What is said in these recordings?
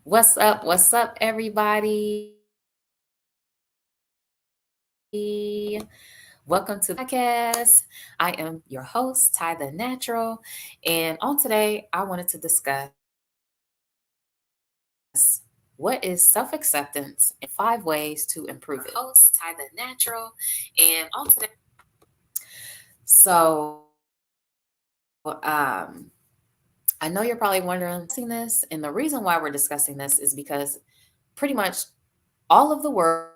What's up? What's up, everybody? Welcome to the podcast. I am your host, Ty the Natural. And on today, I wanted to discuss what is self acceptance and 5 ways to improve it. Host, Ty the Natural. And on today, so I know you're probably wondering this, and the reason why we're discussing this is because pretty much all of the world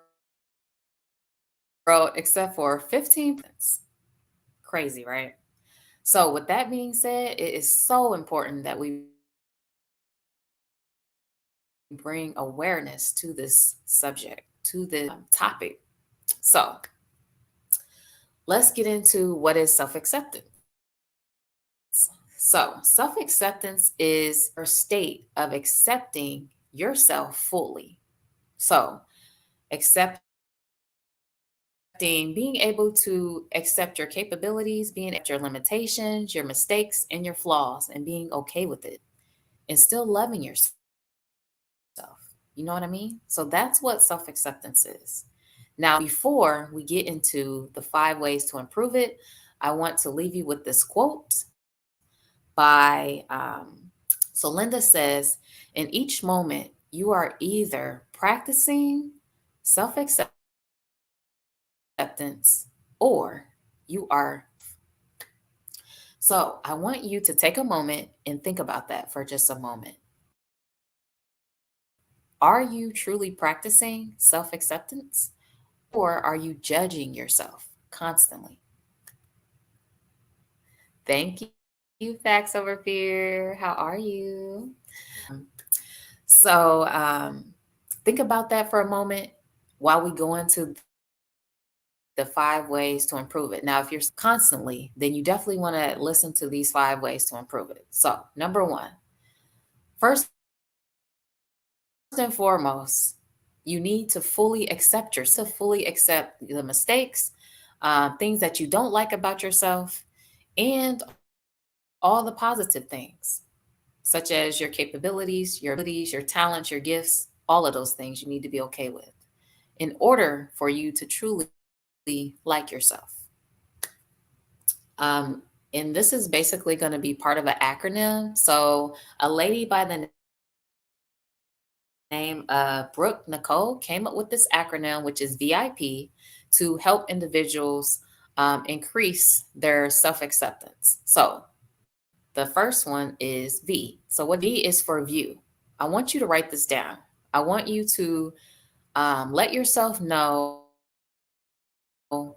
except for 15 minutes. Crazy, right? So, with that being said, it is so important that we bring awareness to this subject, to the topic. So, let's get into what is self acceptance. So, self acceptance is a state of accepting yourself fully. So, accepting being able to accept your capabilities, being your limitations, your mistakes, and your flaws, and being okay with it, and still loving yourself. You know what I mean? So that's what self acceptance is. Now, before we get into the 5 ways to improve it, I want to leave you with this quote by so Linda says, in each moment, you are either practicing self acceptance or you are. So I want you to take a moment and think about that for just a moment. Are you truly practicing self acceptance or are you judging yourself constantly? Thank you, Facts Over Fear. How are you? So think about that for a moment while we go into the 5 ways to improve it. Now, if you're constantly, then you definitely want to listen to these 5 ways to improve it. So, number one, first and foremost, you need to fully accept yourself, fully accept the mistakes, things that you don't like about yourself, and all the positive things, such as your capabilities, your abilities, your talents, your gifts, all of those things you need to be okay with in order for you to truly like yourself. Um, and this is basically going to be part of an acronym. So, a lady by the name of Brooke Nicole came up with this acronym, which is VIP, to help individuals increase their self acceptance. So, the first one is V. So, what V is for view? I want you to write this down. I want you to let yourself know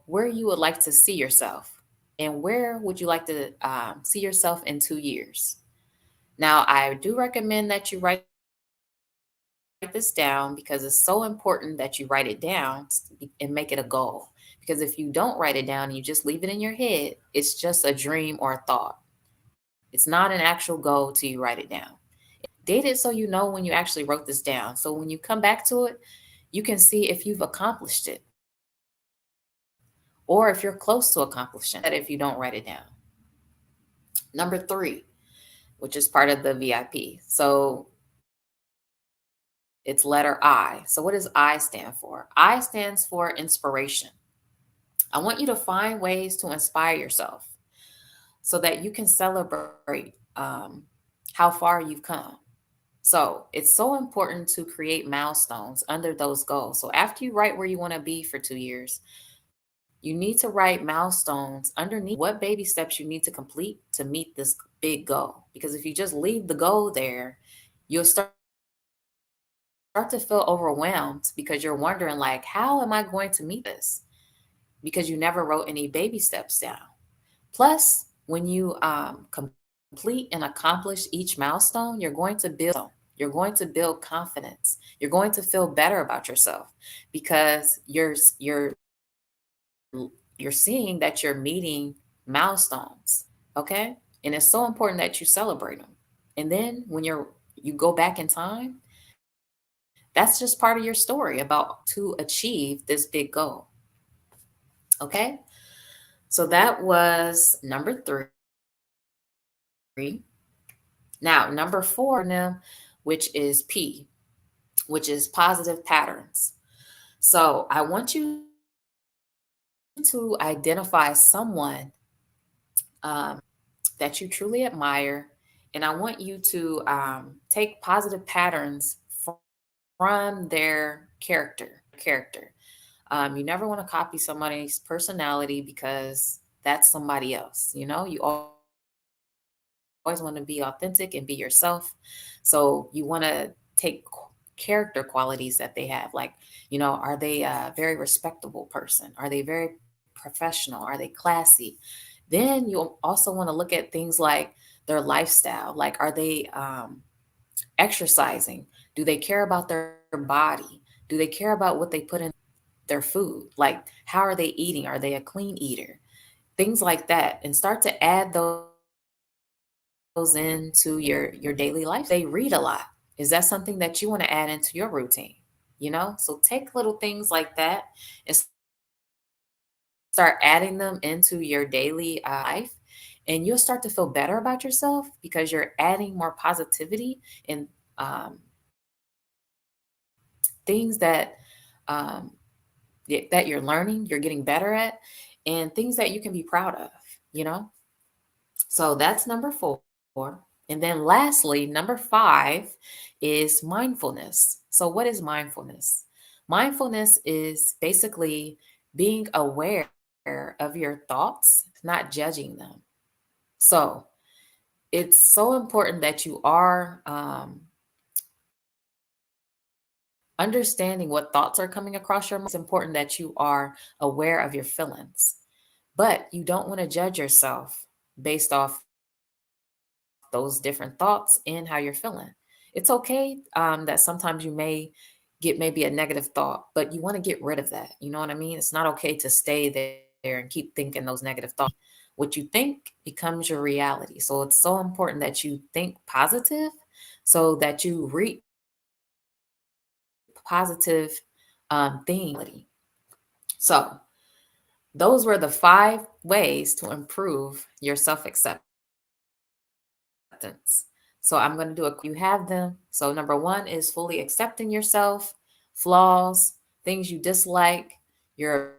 where you would like to see yourself and where would you like to see yourself in 2 years. Now, I do recommend that you write this down because it's so important that you write it down and make it a goal. Because if you don't write it down and you just leave it in your head, it's just a dream or a thought. It's not an actual goal till you write it down. Date it so you know when you actually wrote this down. So when you come back to it, you can see if you've accomplished it or if you're close to accomplishing it if you don't write it down. Number three, which is part of the VIP. So it's letter I. So what does I stand for? I stands for inspiration. I want you to find ways to inspire yourself so that you can celebrate how far you've come. So it's so important to create milestones under those goals. So after you write where you want to be for 2 years, you need to write milestones underneath what baby steps you need to complete to meet this big goal. Because if you just leave the goal there, you'll start to feel overwhelmed because you're wondering, like, how am I going to meet this? Because you never wrote any baby steps down. Plus, when you complete and accomplish each milestone, you're going to build confidence. You're going to feel better about yourself because you're seeing that you're meeting milestones, okay? And it's so important that you celebrate them. And then when you go back in time, that's just part of your story about to achieve this big goal. Okay? So that was number 3. Now, number 4 now, which is P. which is positive patterns. So I want you to identify someone that you truly admire, and I want you to take positive patterns from their character. You never want to copy somebody's personality because that's somebody else. You always want to be authentic and be yourself. So you want to take character qualities that they have. Like, are they a very respectable person? Are they very professional? Are they classy? Then you'll also want to look at things like their lifestyle. Like, are they exercising? Do they care about their body? Do they care about what they put in their food? Like, how are they eating? Are they a clean eater? Things like that. And start to add those into your daily life. They read a lot. Is that something that you want to add into your routine? So take little things like that and start adding them into your daily life. And you'll start to feel better about yourself because you're adding more positivity and um, things um, that you're learning, you're getting better at, and things that you can be proud of, you know? So that's number 4. And then lastly, number 5 is mindfulness. So what is mindfulness? Mindfulness is basically being aware of your thoughts, not judging them. So it's so important that you are understanding what thoughts are coming across your mind. It's important that you are aware of your feelings, but you don't want to judge yourself based off those different thoughts and how you're feeling. It's okay that sometimes you may get maybe a negative thought, but you want to get rid of that. You know what I mean? It's not okay to stay there and keep thinking those negative thoughts. What you think becomes your reality. So it's so important that you think positive so that you reap positive things. So those were the 5 ways to improve your self-acceptance. So I'm going to do you have them. So number 1 is fully accepting yourself, flaws, things you dislike, your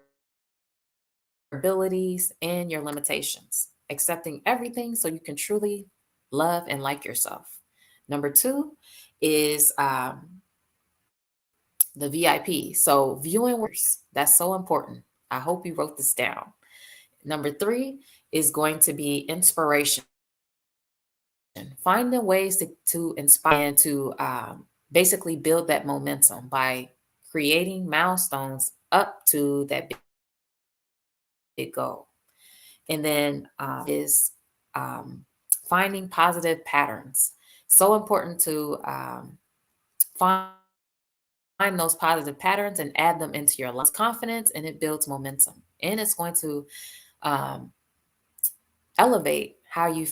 abilities, and your limitations. Accepting everything so you can truly love and like yourself. Number 2 is the VIP. So viewing works. That's so important. I hope you wrote this down. Number 3 is going to be inspiration. Finding ways to inspire and to basically build that momentum by creating milestones up to that big goal. And then is finding positive patterns. So important to find those positive patterns and add them into your life. Confidence, and it builds momentum. And it's going to um, elevate how you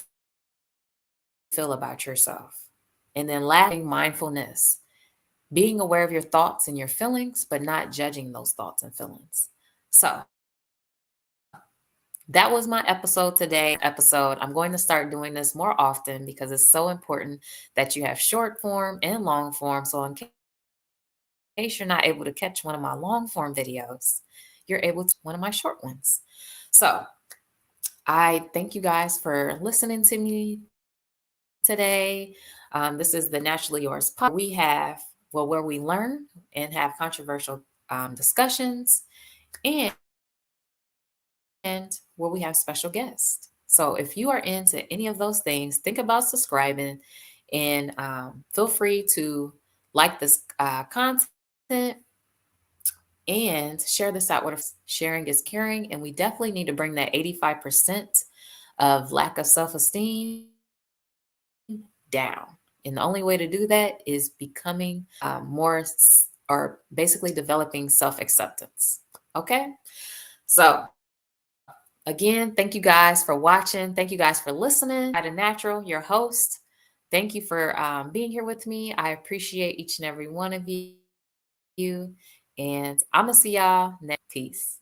feel about yourself. And then lastly, mindfulness, being aware of your thoughts and your feelings, but not judging those thoughts and feelings. So that was my episode today. I'm going to start doing this more often because it's so important that you have short form and long form. So in case you're not able to catch one of my long form videos, you're able to one of my short ones. So I thank you guys for listening to me today. This is the Naturally Yours podcast. We have where we learn and have controversial discussions, and where we have special guests. So if you are into any of those things, think about subscribing, and feel free to like this content and share this out with us. Sharing is caring, and we definitely need to bring that 85% of lack of self-esteem down. And the only way to do that is becoming or basically developing self-acceptance. Okay. So again, thank you guys for watching. Thank you guys for listening. At a Natural, your host. Thank you for being here with me. I appreciate each and every one of you. And I'm going to see y'all next. Peace.